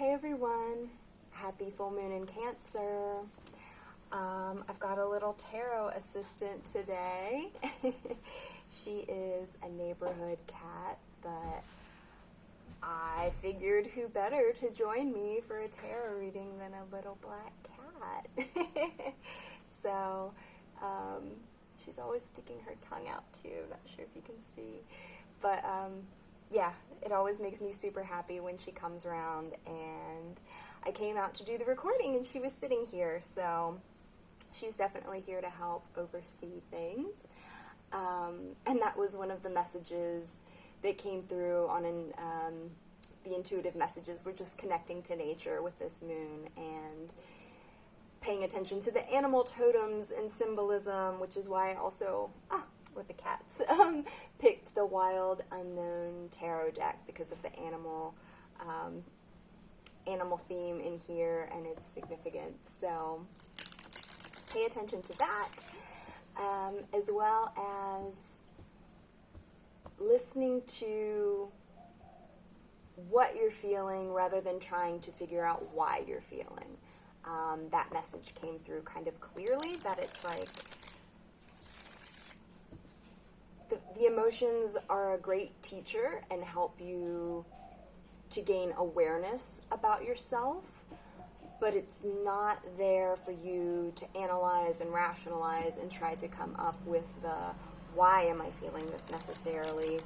Hey everyone, happy full moon in Cancer. I've got a little tarot assistant today. She is a neighborhood cat, but I figured who better to join me for a tarot reading than a little black cat. So, she's always sticking her tongue out too, not sure if you can see, but yeah, it always makes me super happy when she comes around, and I came out to do the recording and she was sitting here, so she's definitely here to help oversee things. And that was one of the messages that came through on the intuitive messages. We're just connecting to nature with this moon and paying attention to the animal totems and symbolism, which is why I also, with the cats, picked the Wild Unknown Tarot deck because of the animal theme in here and its significance. So pay attention to that, as well as listening to what you're feeling rather than trying to figure out why you're feeling. That message came through kind of clearly, that it's like the emotions are a great teacher and help you to gain awareness about yourself, but it's not there for you to analyze and rationalize and try to come up with the why am I feeling this necessarily,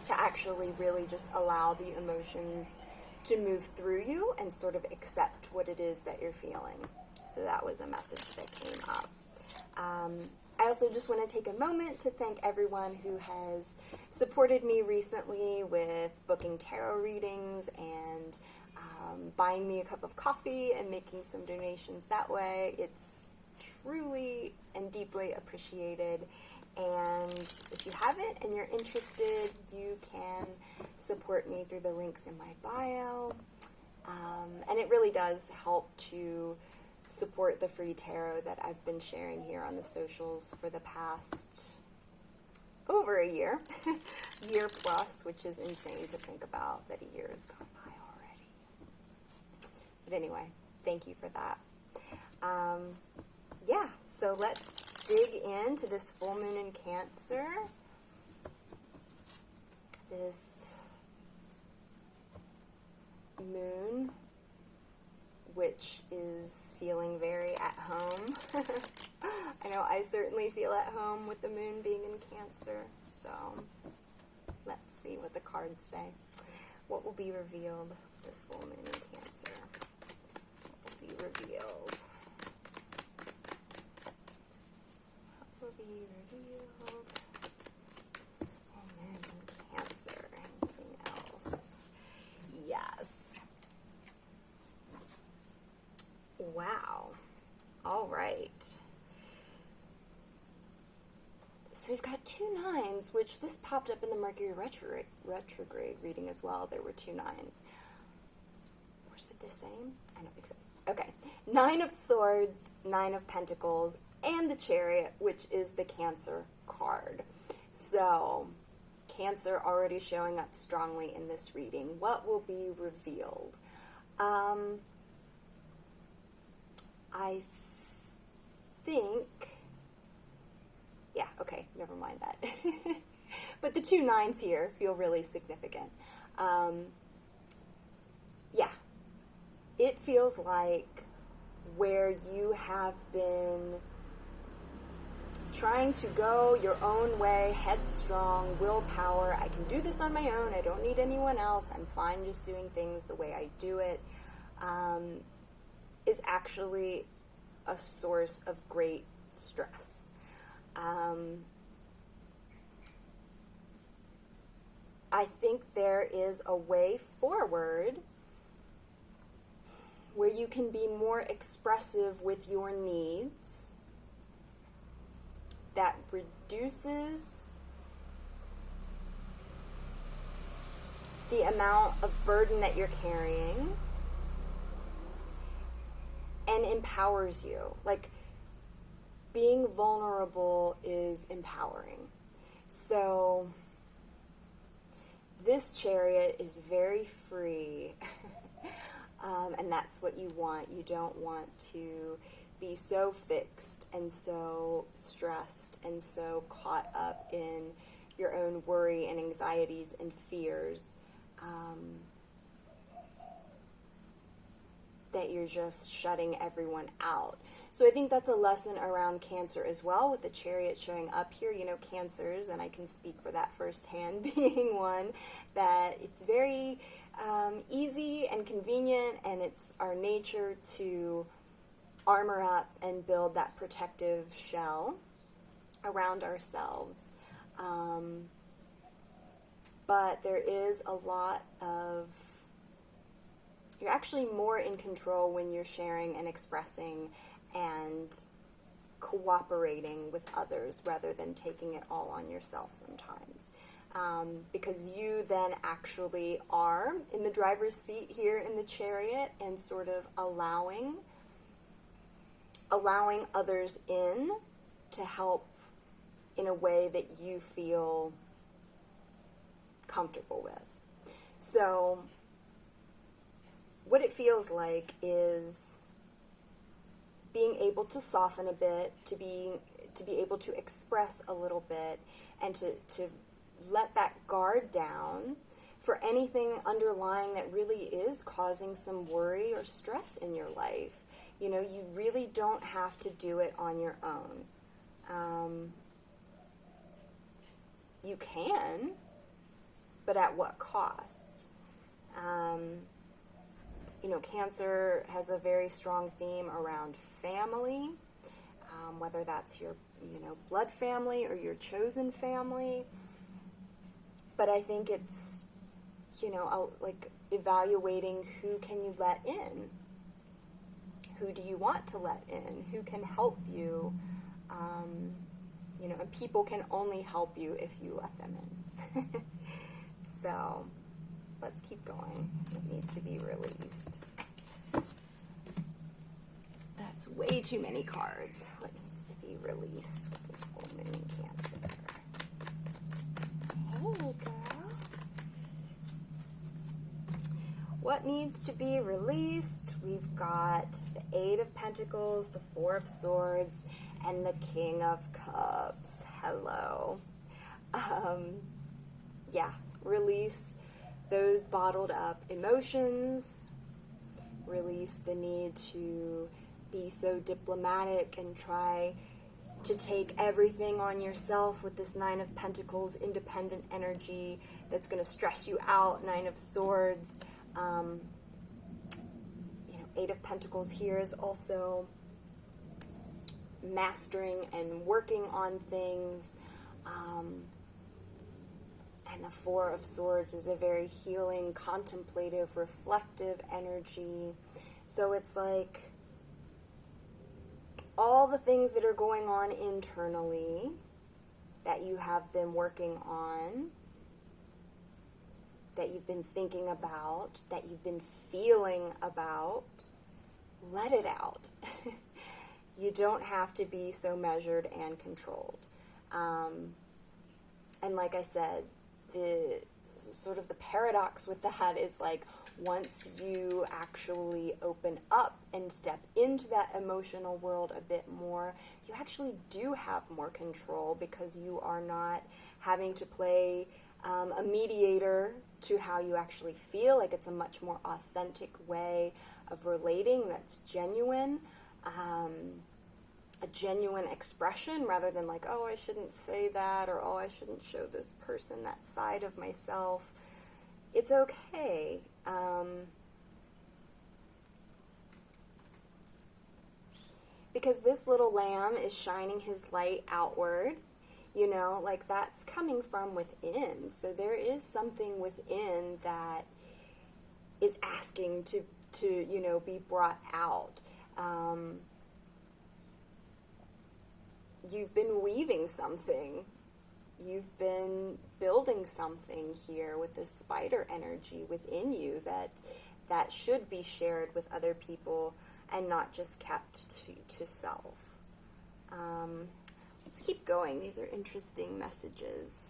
to actually really just allow the emotions to move through you and sort of accept what it is that you're feeling. So that was a message that came up. I also just want to take a moment to thank everyone who has supported me recently with booking tarot readings and buying me a cup of coffee and making some donations that way. It's truly and deeply appreciated. And if you haven't and you're interested, you can support me through the links in my bio. And it really does help to support the free tarot that I've been sharing here on the socials for the past over a year, year plus, which is insane to think about that a year has gone by already. But anyway, thank you for that. Yeah, so let's dig into this full moon in Cancer. This moon, which is feeling very at home. I know I certainly feel at home with the moon being in Cancer, so let's see what the cards say. What will be revealed this full moon in Cancer? What will be revealed? What will be revealed this full moon in Cancer? Anything else? Yes. Wow. All right. So we've got 2 9s, which this popped up in the Mercury retrograde reading as well. There were 2 9s. Was it the same? I don't think so. Okay. 9 of Swords, 9 of Pentacles, and the Chariot, which is the Cancer card. So Cancer already showing up strongly in this reading. What will be revealed? I think, yeah, okay, never mind that. But the 2 9s here feel really significant. Yeah, it feels like where you have been trying to go your own way, headstrong, willpower, I can do this on my own, I don't need anyone else, I'm fine just doing things the way I do it, is actually a source of great stress. I think there is a way forward where you can be more expressive with your needs that reduces the amount of burden that you're carrying and empowers you. Like, being vulnerable is empowering. So this Chariot is very free. and that's what you want. You don't want to be so fixed and so stressed and so caught up in your own worry and anxieties and fears that you're just shutting everyone out. So I think that's a lesson around Cancer as well, with the Chariot showing up here. You know, Cancers, and I can speak for that firsthand, being one, that it's very easy and convenient, and it's our nature to armor up and build that protective shell around ourselves. But there is a lot of, you're actually more in control when you're sharing and expressing and cooperating with others rather than taking it all on yourself sometimes. Because you then actually are in the driver's seat here in the Chariot and sort of allowing others in to help in a way that you feel comfortable with. So what it feels like is being able to soften a bit, to be able to express a little bit, and to let that guard down for anything underlying that really is causing some worry or stress in your life. You know, you really don't have to do it on your own. You can, but at what cost? You know, Cancer has a very strong theme around family, whether that's your, blood family or your chosen family. But I think it's, like evaluating who can you let in? Who do you want to let in? Who can help you? And people can only help you if you let them in. So let's keep going. It needs to be released. That's way too many cards. What needs to be released with this full moon in Cancer? Hey, girl. What needs to be released? We've got the Eight of Pentacles, the Four of Swords, and the King of Cups. Hello. Release those bottled up emotions. Release the need to be so diplomatic and try to take everything on yourself with this Nine of Pentacles, independent energy that's going to stress you out. Nine of Swords. Eight of Pentacles here is also mastering and working on things. And the Four of Swords is a very healing, contemplative, reflective energy. So it's like all the things that are going on internally that you have been working on, that you've been thinking about, that you've been feeling about, let it out. You don't have to be so measured and controlled. And like I said, the sort of the paradox with that is like once you actually open up and step into that emotional world a bit more, you actually do have more control because you are not having to play a mediator to how you actually feel. Like it's a much more authentic way of relating that's genuine. A genuine expression rather than like, oh, I shouldn't say that, or oh, I shouldn't show this person that side of myself. It's okay. Because this little lamb is shining his light outward, like that's coming from within. So there is something within that is asking to be brought out. You've been weaving something. You've been building something here with this spider energy within you that should be shared with other people and not just kept to self. Let's keep going. These are interesting messages.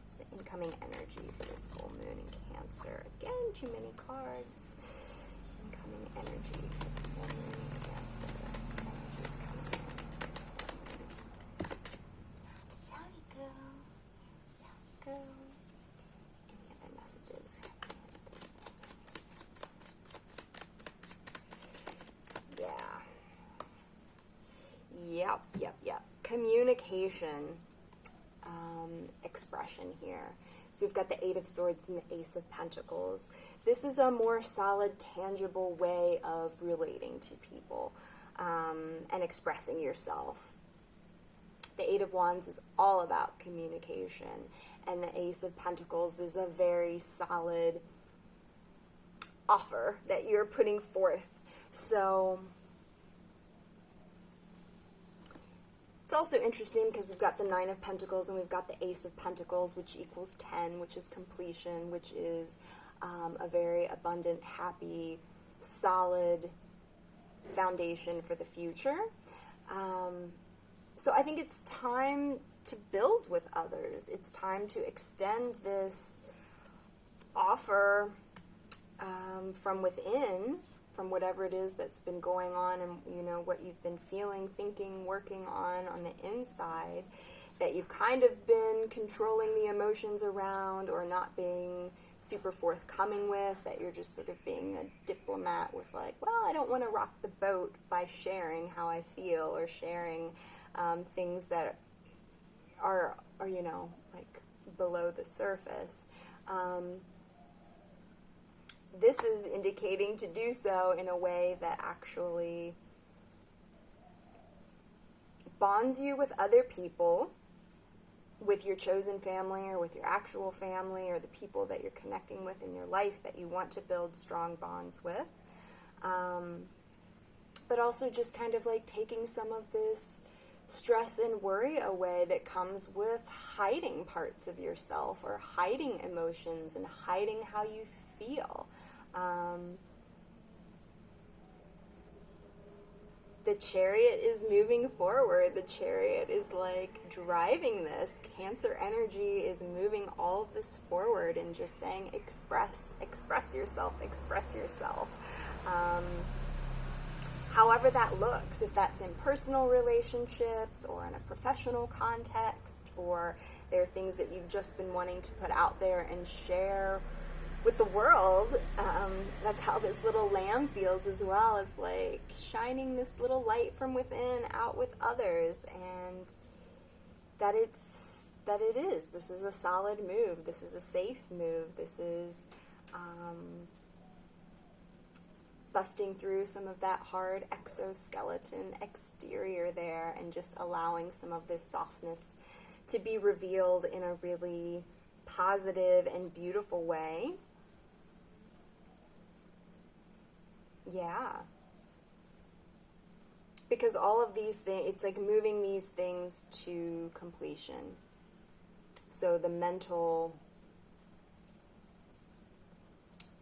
It's the incoming energy for this full moon in Cancer. Again, too many cards. energy for the full moon in Cancer. Energies coming in this full moon. Sorry, girl. Sorry, girl. Any other messages coming in this full moon? Yeah. Yep. Communication, expression here. So you've got the Eight of Swords and the Ace of Pentacles. This is a more solid, tangible way of relating to people and expressing yourself. The Eight of Wands is all about communication, and the Ace of Pentacles is a very solid offer that you're putting forth. So it's also interesting because we've got the Nine of Pentacles and we've got the Ace of Pentacles, which equals 10, which is completion, which is a very abundant, happy, solid foundation for the future. So I think it's time to build with others. It's time to extend this offer from within, from whatever it is that's been going on, and what you've been feeling, thinking, working on the inside, that you've kind of been controlling the emotions around or not being super forthcoming with, that you're just sort of being a diplomat with I don't want to rock the boat by sharing how I feel or sharing things that are below the surface. This is indicating to do so in a way that actually bonds you with other people, with your chosen family or with your actual family or the people that you're connecting with in your life that you want to build strong bonds with. But also just kind of taking some of this stress and worry away that comes with hiding parts of yourself or hiding emotions and hiding how you feel. The Chariot is moving forward. The Chariot is driving this. Cancer energy is moving all of this forward and just saying express yourself, express yourself. However that looks, if that's in personal relationships or in a professional context, or there are things that you've just been wanting to put out there and share with the world. That's how this little lamb feels as well. It's shining this little light from within out with others, and that it is. This is a solid move. This is a safe move. This is busting through some of that hard exoskeleton exterior there and just allowing some of this softness to be revealed in a really positive and beautiful way. Yeah. Because all of these things, it's moving these things to completion. So the mental,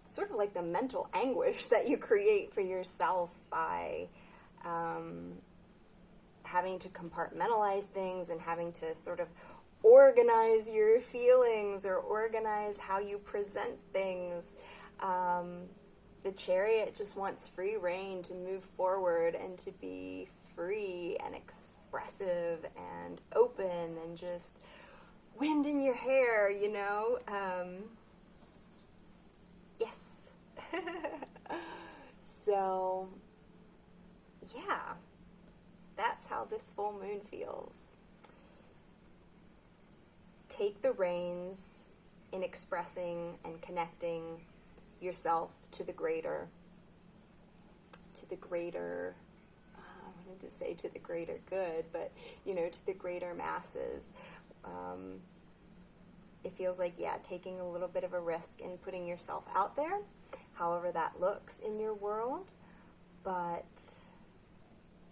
sort of the mental anguish that you create for yourself by having to compartmentalize things and having to sort of organize your feelings or organize how you present things. The Chariot just wants free reign to move forward and to be free and expressive and open and just wind in your hair, Yes. So, yeah, that's how this full moon feels. Take the reins in expressing and connecting yourself to the greater, I wanted to say to the greater good, but, to the greater masses. It feels taking a little bit of a risk in putting yourself out there, however that looks in your world, but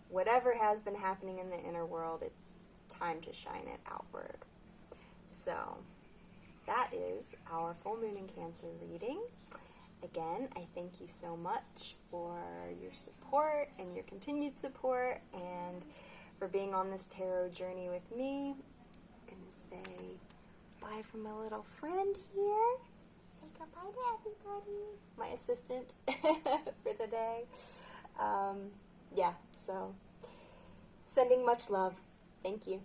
whatever has been happening in the inner world, it's time to shine it outward. So, that is our full moon in Cancer reading. Again, I thank you so much for your support and your continued support and for being on this tarot journey with me. I'm going to say bye from my little friend here. Say goodbye to everybody. My assistant for the day. Yeah, so sending much love. Thank you.